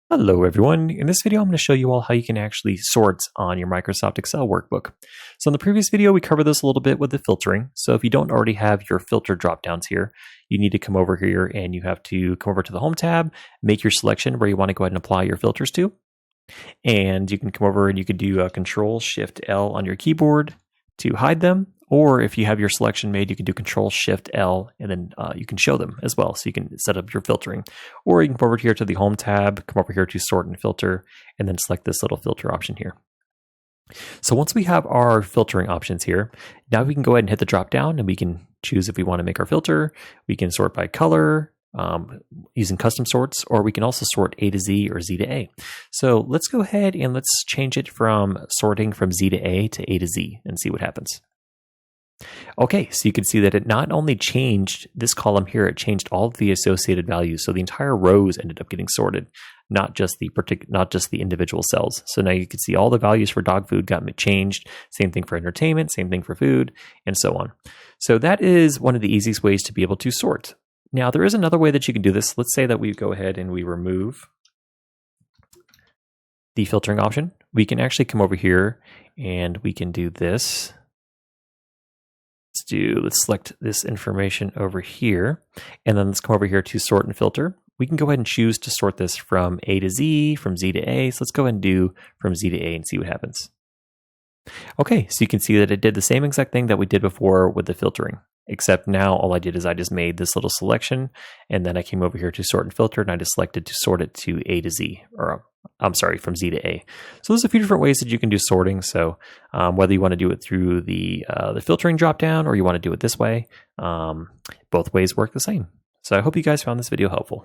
Hello everyone. In this video I'm going to show you all how you can actually sort on your Microsoft Excel workbook. So in the previous video we covered this a little bit with the filtering. So if you don't already have your filter drop downs here, you need to come over here and you have to come over to the Home tab, make your selection where you want to go ahead and apply your filters to. And you can come over and you could do a Control-Shift-L on your keyboard to hide them. Or if you have your selection made, you can do Control-Shift-L and then you can show them as well. So you can set up your filtering. Or you can come over here to the Home tab, come over here to Sort and Filter, and then select this little filter option here. So once we have our filtering options here, now we can go ahead and hit the drop down and we can choose if we want to make our filter. We can sort by color, using custom sorts, or we can also sort A to Z or Z to A. So let's go ahead and let's change it from sorting from Z to A to Z and see what happens. Okay, so you can see that it not only changed this column here, it changed all of the associated values. So the entire rows ended up getting sorted, not just the individual cells. So now you can see all the values for dog food got changed. Same thing for entertainment, same thing for food, and so on. So that is one of the easiest ways to be able to sort. Now there is another way that you can do this. Let's say that we go ahead and we remove the filtering option. We can actually come over here and we can do this. Let's select this information over here, and then let's come over here to sort and filter. We can go ahead and choose to sort this from A to Z, from Z to A. So let's go ahead and do from Z to A and see what happens. Okay, so you can see that it did the same exact thing that we did before with the filtering, except now all I did is I just made this little selection, and then I came over here to sort and filter, and I just selected to sort it to A to Z, or I'm sorry, from Z to A. So there's a few different ways that you can do sorting. So whether you want to do it through the filtering dropdown or you want to do it this way, both ways work the same. So I hope you guys found this video helpful.